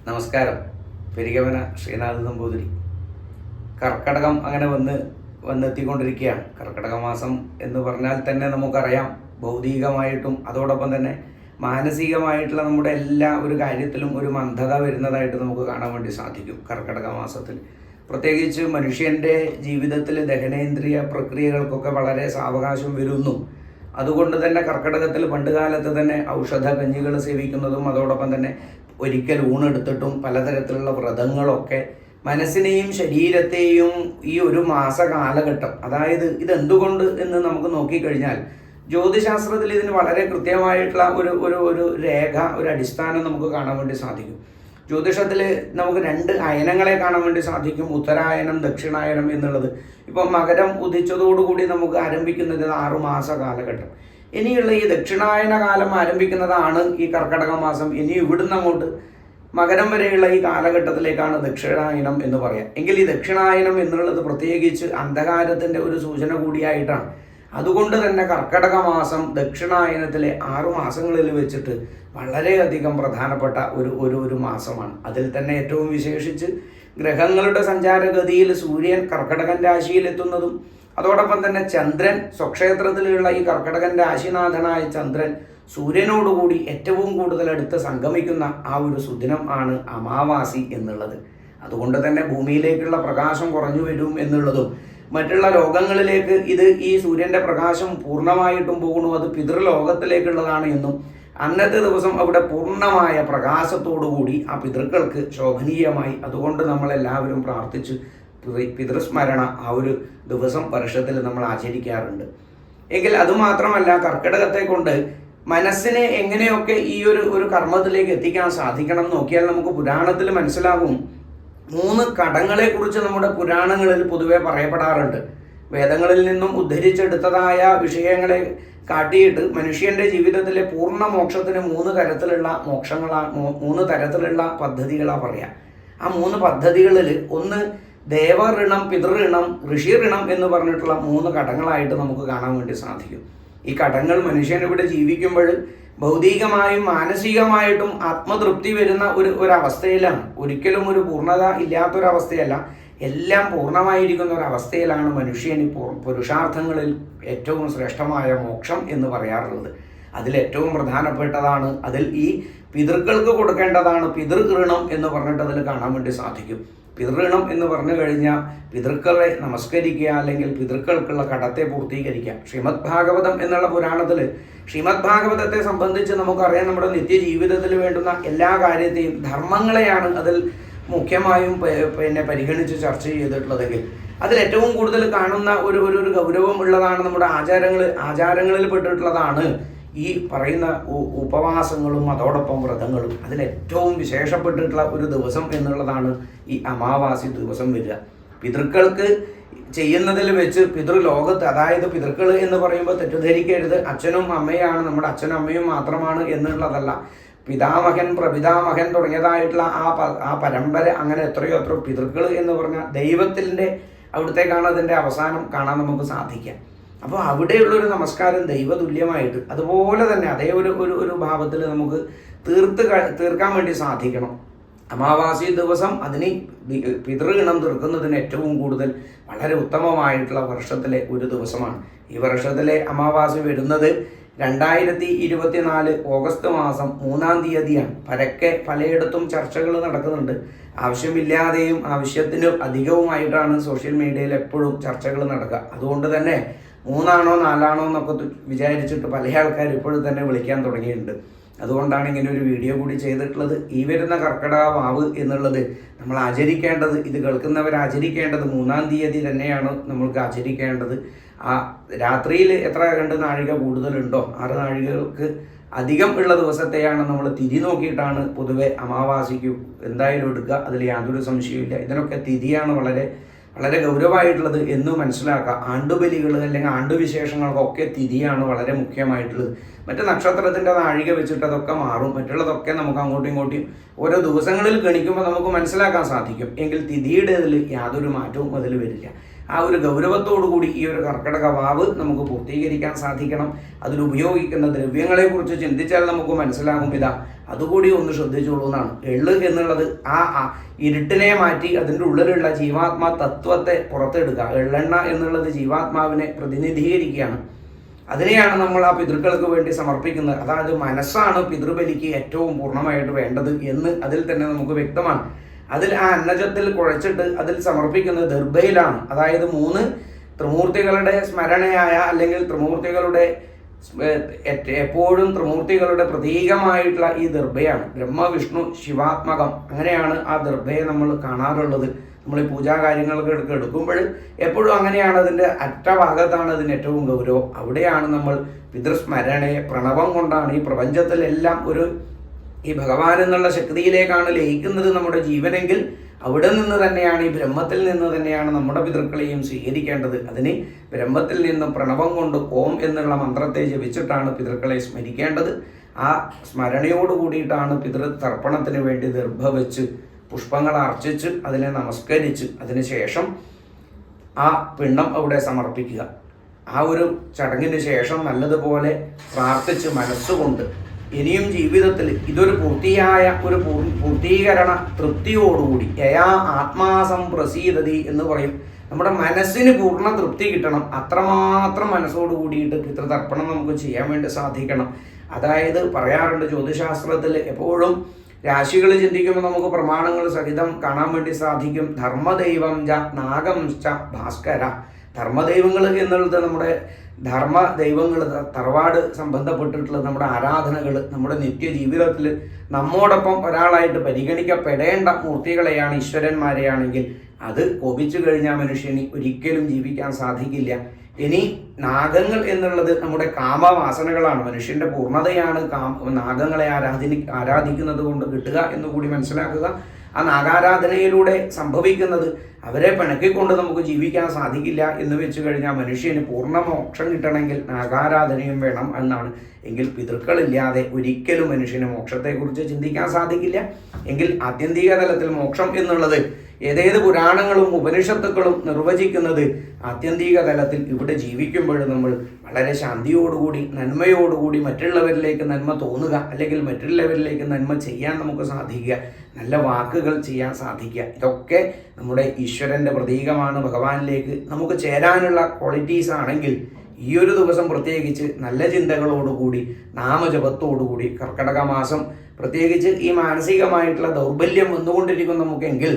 നമസ്കാരം. പെരികവന ശ്രീനാഥ് നമ്പൂതിരി. കർക്കടകം അങ്ങനെ വന്നെത്തിക്കൊണ്ടിരിക്കുകയാണ്. കർക്കടക മാസം എന്ന് പറഞ്ഞാൽ തന്നെ നമുക്കറിയാം, ഭൗതികമായിട്ടും അതോടൊപ്പം തന്നെ മാനസികമായിട്ടുള്ള നമ്മുടെ എല്ലാ ഒരു കാര്യത്തിലും ഒരു മന്ദത വരുന്നതായിട്ട് നമുക്ക് കാണാൻ വേണ്ടി സാധിക്കും. കർക്കടക മാസത്തിൽ പ്രത്യേകിച്ച് മനുഷ്യൻ്റെ ജീവിതത്തിൽ ദഹനേന്ദ്രിയ പ്രക്രിയകൾക്കൊക്കെ വളരെ സാവകാശം വരുന്നു. അതുകൊണ്ട് തന്നെ കർക്കടകത്തിൽ പണ്ടുകാലത്ത് തന്നെ ഔഷധ കഞ്ഞികൾ സേവിക്കുന്നതും അതോടൊപ്പം തന്നെ ഒരിക്കൽ ഊണെടുത്തിട്ടും പലതരത്തിലുള്ള വ്രതങ്ങളൊക്കെ മനസ്സിനെയും ശരീരത്തെയും ഈ ഒരു മാസ കാലഘട്ടം, അതായത് ഇതെന്തുകൊണ്ട് എന്ന് നമുക്ക് നോക്കിക്കഴിഞ്ഞാൽ ജ്യോതിശാസ്ത്രത്തിൽ ഇതിന് വളരെ കൃത്യമായിട്ടുള്ള ഒരു രേഖ, ഒരു അടിസ്ഥാനം നമുക്ക് കാണാൻ വേണ്ടി സാധിക്കും. ജ്യോതിഷത്തിൽ നമുക്ക് 2 അയനങ്ങളെ കാണാൻ വേണ്ടി സാധിക്കും, ഉത്തരായനം ദക്ഷിണായനം എന്നുള്ളത്. ഇപ്പം മകരം ഉദിച്ചതോടുകൂടി നമുക്ക് ആരംഭിക്കുന്നത് 6 മാസ കാലഘട്ടം. ഇനിയുള്ള ഈ ദക്ഷിണായന കാലം ആരംഭിക്കുന്നതാണ് ഈ കർക്കടക മാസം. ഇനി ഇവിടുന്ന് അങ്ങോട്ട് മകരം വരെയുള്ള ഈ കാലഘട്ടത്തിലേക്കാണ് ദക്ഷിണായനം എന്ന് പറയാം. എങ്കിൽ ഈ ദക്ഷിണായനം എന്നുള്ളത് പ്രത്യേകിച്ച് അന്ധകാരത്തിൻ്റെ ഒരു സൂചന കൂടിയായിട്ടാണ്. അതുകൊണ്ട് തന്നെ കർക്കടക മാസം ദക്ഷിണായനത്തിലെ 6 മാസങ്ങളിൽ വെച്ചിട്ട് വളരെയധികം പ്രധാനപ്പെട്ട ഒരു മാസമാണ്. അതിൽ തന്നെ ഏറ്റവും വിശേഷിച്ച് ഗ്രഹങ്ങളുടെ സഞ്ചാരഗതിയിൽ സൂര്യൻ കർക്കടകൻ രാശിയിലെത്തുന്നതും അതോടൊപ്പം തന്നെ ചന്ദ്രൻ സ്വക്ഷേത്രത്തിലുള്ള ഈ കർക്കടകൻ രാശിനാഥനായ ചന്ദ്രൻ സൂര്യനോടുകൂടി ഏറ്റവും കൂടുതൽ അടുത്ത് സംഗമിക്കുന്ന ആ ഒരു സുദിനം ആണ് അമാവാസി എന്നുള്ളത്. അതുകൊണ്ട് തന്നെ ഭൂമിയിലേക്കുള്ള പ്രകാശം കുറഞ്ഞു വരും എന്നുള്ളതും മറ്റുള്ള ലോകങ്ങളിലേക്ക് ഈ സൂര്യൻ്റെ പ്രകാശം പൂർണ്ണമായിട്ടും പോകുന്നു, അത് പിതൃലോകത്തിലേക്കുള്ളതാണ് എന്നും അന്നത്തെ ദിവസം അവിടെ പൂർണ്ണമായ പ്രകാശത്തോടുകൂടി ആ പിതൃക്കൾക്ക് ശോഭനീയമായി, അതുകൊണ്ട് നമ്മളെല്ലാവരും പ്രാർത്ഥിച്ച് പിതൃസ്മരണ ആ ഒരു ദിവസം വർഷത്തിൽ നമ്മൾ ആചരിക്കാറുണ്ട്. എങ്കിൽ അതുമാത്രമല്ല, കർക്കിടകത്തെ കൊണ്ട് മനസ്സിനെ എങ്ങനെയൊക്കെ ഈ ഒരു കർമ്മത്തിലേക്ക് എത്തിക്കാൻ സാധിക്കണം നോക്കിയാൽ നമുക്ക് പുരാണത്തിൽ മനസ്സിലാകും. 3 കടങ്ങളെക്കുറിച്ച് നമ്മുടെ പുരാണങ്ങളിൽ പൊതുവെ പറയപ്പെടാറുണ്ട്. വേദങ്ങളിൽ നിന്നും ഉദ്ധരിച്ചെടുത്തതായ വിഷയങ്ങളെ കാട്ടിയിട്ട് മനുഷ്യൻ്റെ ജീവിതത്തിലെ പൂർണ്ണ മോക്ഷത്തിന് 3 തരത്തിലുള്ള മോക്ഷങ്ങളാണ്, 3 തരത്തിലുള്ള പദ്ധതികളാണ് പറയാം. ആ 3 പദ്ധതികളിൽ ഒന്ന് ദേവഋണം, പിതൃഋണം, ഋഷിഋണം എന്ന് പറഞ്ഞിട്ടുള്ള 3 കടങ്ങളായിട്ട് നമുക്ക് കാണാൻ വേണ്ടി സാധിക്കും. ഈ കടങ്ങൾ മനുഷ്യനിവിടെ ജീവിക്കുമ്പോൾ ഭൗതികമായും മാനസികമായിട്ടും ആത്മതൃപ്തി വരുന്ന ഒരവസ്ഥയിലാണ്. ഒരിക്കലും ഒരു പൂർണ്ണത ഇല്ലാത്തൊരവസ്ഥയല്ല, എല്ലാം പൂർണ്ണമായിരിക്കുന്ന ഒരവസ്ഥയിലാണ് മനുഷ്യൻ പുരുഷാർത്ഥങ്ങളിൽ ഏറ്റവും ശ്രേഷ്ഠമായ മോക്ഷം എന്ന് പറയാറുള്ളത്. അതിലേറ്റവും പ്രധാനപ്പെട്ടതാണ്, അതിൽ ഈ പിതൃക്കൾക്ക് കൊടുക്കേണ്ടതാണ് പിതൃഋണം എന്ന് പറഞ്ഞിട്ട് അതിൽ കാണാൻ വേണ്ടി സാധിക്കും. പിതൃഋണം എന്ന് പറഞ്ഞു കഴിഞ്ഞാൽ പിതൃക്കളെ നമസ്കരിക്കുക, അല്ലെങ്കിൽ പിതൃക്കൾക്കുള്ള കടത്തെ പൂർത്തീകരിക്കുക. ശ്രീമദ് ഭാഗവതം എന്നുള്ള പുരാണത്തിൽ ശ്രീമദ് ഭാഗവതത്തെ സംബന്ധിച്ച് നമുക്കറിയാം, നമ്മുടെ നിത്യജീവിതത്തിൽ വേണ്ടുന്ന എല്ലാ കാര്യത്തെയും ധർമ്മങ്ങളെയാണ് അതിൽ മുഖ്യമായും പരിഗണിച്ച് ചർച്ച ചെയ്തിട്ടുള്ളതെങ്കിൽ അതിൽ ഏറ്റവും കൂടുതൽ കാണുന്ന ഒരു ഗൗരവം ഉള്ളതാണ് നമ്മുടെ ആചാരങ്ങളിൽ പെട്ടിട്ടുള്ളതാണ് ഈ പറയുന്ന ഉപവാസങ്ങളും അതോടൊപ്പം വ്രതങ്ങളും. അതിലേറ്റവും വിശേഷപ്പെട്ടിട്ടുള്ള ഒരു ദിവസം എന്നുള്ളതാണ് ഈ അമാവാസി ദിവസം വരിക. പിതൃക്കൾക്ക് ചെയ്യുന്നതിൽ വെച്ച് പിതൃലോകത്ത്, അതായത് പിതൃക്കൾ എന്ന് പറയുമ്പോൾ തെറ്റിദ്ധരിക്കരുത്, അച്ഛനും അമ്മയാണ്, നമ്മുടെ അച്ഛനും അമ്മയും മാത്രമാണ് എന്നുള്ളതല്ല. പിതാമഹൻ, പ്രപിതാമഹൻ തുടങ്ങിയതായിട്ടുള്ള ആ പരമ്പര, അങ്ങനെ എത്രയോ പിതൃക്കൾ എന്ന് പറഞ്ഞാൽ ദൈവത്തിൻ്റെ അവിടത്തേക്കാണ് അതിൻ്റെ അവസാനം കാണാൻ നമുക്ക് സാധിക്കാം. അപ്പോൾ അവിടെയുള്ളൊരു നമസ്കാരം ദൈവതുല്യമായിട്ട് അതുപോലെ തന്നെ അതേ ഒരു ഭാവത്തിൽ നമുക്ക് തീർക്കാൻ വേണ്ടി സാധിക്കണം. അമാവാസി ദിവസം അതിന് പിതൃഗണം തീർക്കുന്നതിന് ഏറ്റവും കൂടുതൽ വളരെ ഉത്തമമായിട്ടുള്ള വർഷത്തിലെ ഒരു ദിവസമാണ്. ഈ വർഷത്തിലെ അമാവാസി വരുന്നത് 2024 ഓഗസ്റ്റ് മാസം 3-ാം തീയതിയാണ്. പരക്കെ പലയിടത്തും ചർച്ചകൾ നടക്കുന്നുണ്ട്. ആവശ്യമില്ലാതെയും ആവശ്യത്തിന് അധികവുമായിട്ടാണ് സോഷ്യൽ മീഡിയയിൽ എപ്പോഴും ചർച്ചകൾ നടക്കുക. അതുകൊണ്ട് തന്നെ 3 ആണോ 4 ആണോ എന്നൊക്കെ വിചാരിച്ചിട്ട് പല ആൾക്കാർ ഇപ്പോഴും തന്നെ വിളിക്കാൻ തുടങ്ങിയിട്ടുണ്ട്. അതുകൊണ്ടാണ് ഇങ്ങനെ ഒരു വീഡിയോ കൂടി ചെയ്തിട്ടുള്ളത്. ഈ വരുന്ന കർക്കിടക വാവ് എന്നുള്ളത് നമ്മൾ ആചരിക്കേണ്ടത്, ഇത് കേൾക്കുന്നവർ ആചരിക്കേണ്ടത് 3-ാം തീയതി തന്നെയാണ് നമ്മൾക്ക് ആചരിക്കേണ്ടത്. ആ രാത്രിയിൽ എത്ര 2 നാഴിക കൂടുതലുണ്ടോ, 6 നാഴികൾക്ക് അധികം ഉള്ള ദിവസത്തെയാണ് നമ്മൾ തിഥി നോക്കിയിട്ടാണ് പൊതുവെ അമാവാസിക്ക് എന്തായാലും എടുക്കുക. അതിൽ യാതൊരു സംശയമില്ല. ഇതിനൊക്കെ തിഥിയാണ് വളരെ വളരെ ഗൗരവമായിട്ടുള്ളത് എന്ന് മനസ്സിലാക്കുക. ആണ്ടുബലികൾ അല്ലെങ്കിൽ ആണ്ടുവിശേഷങ്ങൾക്കൊക്കെ തിഥിയാണ് വളരെ മുഖ്യമായിട്ടുള്ളത്. മറ്റ് നക്ഷത്രത്തിൻ്റെ നാഴിക വെച്ചിട്ട് അതൊക്കെ മാറും. മറ്റുള്ളതൊക്കെ നമുക്ക് അങ്ങോട്ടും ഇങ്ങോട്ടും ഓരോ ദിവസങ്ങളിൽ ഗണിക്കുമ്പോൾ നമുക്ക് മനസ്സിലാക്കാൻ സാധിക്കും. എങ്കിൽ തിഥിയുടെ അതിൽ യാതൊരു മാറ്റവും അതിൽ വരില്ല. ആ ഒരു ഗൗരവത്തോടു കൂടി ഈ ഒരു കർക്കിടക വാവ് നമുക്ക് പൂർത്തീകരിക്കാൻ സാധിക്കണം. അതിലുപയോഗിക്കുന്ന ദ്രവ്യങ്ങളെക്കുറിച്ച് ചിന്തിച്ചാൽ നമുക്ക് മനസ്സിലാകും. അതുകൂടി ഒന്ന് ശ്രദ്ധിച്ചോളൂ എന്നാണ്. എള്ള് എന്നുള്ളത് ആ ഇരുട്ടിനെ മാറ്റി അതിൻ്റെ ഉള്ളിലുള്ള ജീവാത്മാ തത്വത്തെ പുറത്തെടുക്കുക. എള്ളെണ്ണ എന്നുള്ളത് ജീവാത്മാവിനെ പ്രതിനിധീകരിക്കുകയാണ്. അതിനെയാണ് നമ്മൾ ആ പിതൃക്കൾക്ക് വേണ്ടി സമർപ്പിക്കുന്നത്. അതായത് മനസ്സാണ് പിതൃബലിക്ക് ഏറ്റവും പൂർണ്ണമായിട്ട് വേണ്ടത് എന്ന് അതിൽ തന്നെ നമുക്ക് വ്യക്തമാണ്. അതിൽ ആ അന്നജത്തിൽ കുഴച്ചിട്ട് അതിൽ സമർപ്പിക്കുന്നത് ദർഭയിലാണ്. അതായത് 3 ത്രിമൂർത്തികളുടെ സ്മരണയായ അല്ലെങ്കിൽ ത്രിമൂർത്തികളുടെ എപ്പോഴും ത്രിമൂർത്തികളുടെ പ്രതീകമായിട്ടുള്ള ഈ ദർഭയാണ്. ബ്രഹ്മ വിഷ്ണു ശിവാത്മകം, അങ്ങനെയാണ് ആ ദർഭയെ നമ്മൾ കാണാറുള്ളത്. നമ്മൾ ഈ പൂജാ കാര്യങ്ങൾക്ക് എടുക്കുമ്പോൾ എപ്പോഴും അങ്ങനെയാണ്. അതിൻ്റെ അറ്റഭാഗത്താണ് അതിന് ഏറ്റവും ഗൗരവം. അവിടെയാണ് നമ്മൾ പിതൃസ്മരണയെ പ്രണവം കൊണ്ടാണ് ഈ പ്രപഞ്ചത്തിലെല്ലാം ഈ ഭഗവാൻ എന്നുള്ള ശക്തിയിലേക്കാണ് ലയിക്കുന്നത് നമ്മുടെ ജീവനെങ്കിൽ അവിടെ നിന്ന് തന്നെയാണ്, ഈ ബ്രഹ്മത്തിൽ നിന്ന് തന്നെയാണ് നമ്മുടെ പിതൃക്കളെയും സ്വീകരിക്കേണ്ടത്. അതിന് ബ്രഹ്മത്തിൽ നിന്നും പ്രണവം കൊണ്ട് ഓം എന്നുള്ള മന്ത്രത്തെ ജപിച്ചിട്ടാണ് പിതൃക്കളെ സ്മരിക്കേണ്ടത്. ആ സ്മരണയോട് കൂടിയിട്ടാണ് പിതൃതർപ്പണത്തിന് വേണ്ടി ദർഭ വെച്ച് പുഷ്പങ്ങൾ അർച്ചിച്ച് അതിനെ നമസ്കരിച്ച് അതിനുശേഷം ആ പിണ്ഡം അവിടെ സമർപ്പിക്കുക. ആ ഒരു ചടങ്ങിന് ശേഷം നല്ലതുപോലെ പ്രാർത്ഥിച്ച് മനസ്സുകൊണ്ട് ഇനിയും ജീവിതത്തിൽ ഇതൊരു പൂർത്തീകരണ തൃപ്തിയോടുകൂടി യയാ ആത്മാസം പ്രസീദതി എന്ന് പറയും. നമ്മുടെ മനസ്സിന് പൂർണ്ണ തൃപ്തി കിട്ടണം. അത്രമാത്രം മനസ്സോട് കൂടിയിട്ട് പിതൃതർപ്പണം നമുക്ക് ചെയ്യാൻ വേണ്ടി സാധിക്കണം. അതായത് പറയാറുണ്ട് ജ്യോതിശാസ്ത്രത്തിൽ എപ്പോഴും രാശികൾ ചിന്തിക്കുമ്പോൾ നമുക്ക് പ്രമാണങ്ങൾ സഹിതം കാണാൻ വേണ്ടി സാധിക്കും. ധർമ്മദൈവം ച നാഗം ച ഭാസ്കര. ധർമ്മദൈവങ്ങൾ എന്നുള്ളത് നമ്മുടെ ധർമ്മ ദൈവങ്ങൾ, തറവാട് സംബന്ധപ്പെട്ടിട്ടുള്ള നമ്മുടെ ആരാധനകൾ, നമ്മുടെ നിത്യജീവിതത്തിൽ നമ്മോടൊപ്പം ഒരാളായിട്ട് പരിഗണിക്കപ്പെടേണ്ട മൂർത്തികളെയാണ്, ഈശ്വരന്മാരെയാണെങ്കിൽ അത് കോപിച്ചു കഴിഞ്ഞാൽ മനുഷ്യന് ഒരിക്കലും ജീവിക്കാൻ സാധിക്കില്ല. ഇനി നാഗങ്ങൾ എന്നുള്ളത് നമ്മുടെ കാമവാസനകളാണ്. മനുഷ്യന്റെ പൂർണ്ണതയാണ് നാഗങ്ങളെ ആരാധിക്കുന്നത് കൊണ്ട് കിട്ടുക എന്നുകൂടി മനസ്സിലാക്കുക. ആ നാഗാരാധനയിലൂടെ സംഭവിക്കുന്നത് അവരെ പിണക്കിക്കൊണ്ട് നമുക്ക് ജീവിക്കാൻ സാധിക്കില്ല എന്ന് വെച്ച് കഴിഞ്ഞാൽ മനുഷ്യന് പൂർണ്ണ മോക്ഷം കിട്ടണമെങ്കിൽ നാഗാരാധനയും വേണം എന്നാണ്. എങ്കിൽ പിതൃക്കളില്ലാതെ ഒരിക്കലും മനുഷ്യന് മോക്ഷത്തെക്കുറിച്ച് ചിന്തിക്കാൻ സാധിക്കില്ല. എങ്കിൽ ആത്യന്തിക തലത്തിൽ മോക്ഷം എന്നുള്ളത് ഏതേത് പുരാണങ്ങളും ഉപനിഷത്തുക്കളും നിർവചിക്കുന്നത് ആത്യന്തിക തലത്തിൽ ഇവിടെ ജീവിക്കുമ്പോൾ നമ്മൾ വളരെ ശാന്തിയോടുകൂടി നന്മയോടുകൂടി മറ്റുള്ളവരിലേക്ക് നന്മ തോന്നുക, അല്ലെങ്കിൽ മറ്റുള്ളവരിലേക്ക് നന്മ ചെയ്യാൻ നമുക്ക് സാധിക്കുക, നല്ല വാക്കുകൾ ചെയ്യാൻ സാധിക്കുക. ഇതൊക്കെ നമ്മുടെ ഈശ്വരൻ്റെ പ്രതീകമാണ്. ഭഗവാനിലേക്ക് നമുക്ക് ചേരാനുള്ള ക്വാളിറ്റീസ് ആണെങ്കിൽ ഈ ഒരു ദിവസം പ്രത്യേകിച്ച് നല്ല ചിന്തകളോടുകൂടി നാമജപത്തോടുകൂടി കർക്കിടക മാസം പ്രത്യേകിച്ച് ഈ മാനസികമായിട്ടുള്ള ദൗർബല്യം വന്നുകൊണ്ടിരിക്കും നമുക്കെങ്കിൽ,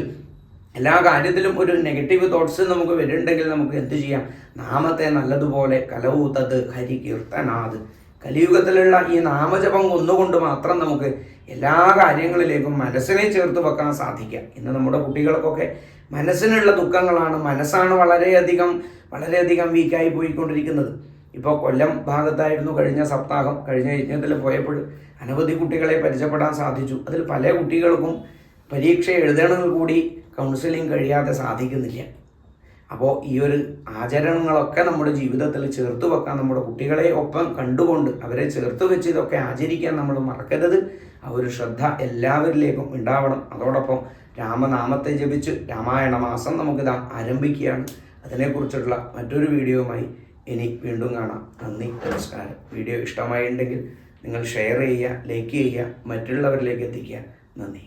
എല്ലാ കാര്യത്തിലും ഒരു നെഗറ്റീവ് തോട്ട്സ് നമുക്ക് വരുന്നുണ്ടെങ്കിൽ നമുക്ക് എന്ത് ചെയ്യാം? നാമത്തെ നല്ലതുപോലെ കലവൂത്തത് ഹരി കീർത്തനാത്. കലിയുഗത്തിലുള്ള ഈ നാമജപം ഒന്നുകൊണ്ട് മാത്രം നമുക്ക് എല്ലാ കാര്യങ്ങളിലേക്കും മനസ്സിനെ ചേർത്ത് വെക്കാൻ സാധിക്കുക. ഇന്ന് നമ്മുടെ കുട്ടികൾക്കൊക്കെ മനസ്സിനുള്ള ദുഃഖങ്ങളാണ്, മനസ്സാണ് വളരെയധികം വീക്കായി പോയിക്കൊണ്ടിരിക്കുന്നത്. ഇപ്പോൾ കൊല്ലം ഭാഗത്തായിരുന്നു കഴിഞ്ഞ സപ്താഹം, കഴിഞ്ഞ യജ്ഞത്തിൽ പോയപ്പോൾ അനവധി കുട്ടികളെ പരിചയപ്പെടാൻ സാധിച്ചു. അതിൽ പല കുട്ടികൾക്കും പരീക്ഷ എഴുതണമെങ്കിൽ കൂടി കൗൺസിലിംഗ് കഴിയാതെ സാധിക്കുന്നില്ല. അപ്പോൾ ഈ ഒരു ആചരണങ്ങളൊക്കെ നമ്മുടെ ജീവിതത്തിൽ ചേർത്ത് വെക്കാൻ, നമ്മുടെ കുട്ടികളെ ഒപ്പം കണ്ടുകൊണ്ട് അവരെ ചേർത്ത് വെച്ച് ഇതൊക്കെ ആചരിക്കാൻ നമ്മൾ മറക്കരുത്. ആ ഒരു ശ്രദ്ധ എല്ലാവരിലേക്കും ഉണ്ടാവണം. അതോടൊപ്പം രാമനാമത്തെ ജപിച്ച് രാമായണ മാസം നമുക്കിതാ ആരംഭിക്കുകയാണ്. അതിനെക്കുറിച്ചുള്ള മറ്റൊരു വീഡിയോയുമായി ഇനി വീണ്ടും കാണാം. നന്ദി, നമസ്കാരം. വീഡിയോ ഇഷ്ടമായിട്ടുണ്ടെങ്കിൽ നിങ്ങൾ ഷെയർ ചെയ്യുക, ലൈക്ക് ചെയ്യുക, മറ്റുള്ളവരിലേക്ക് എത്തിക്കുക. നന്ദി.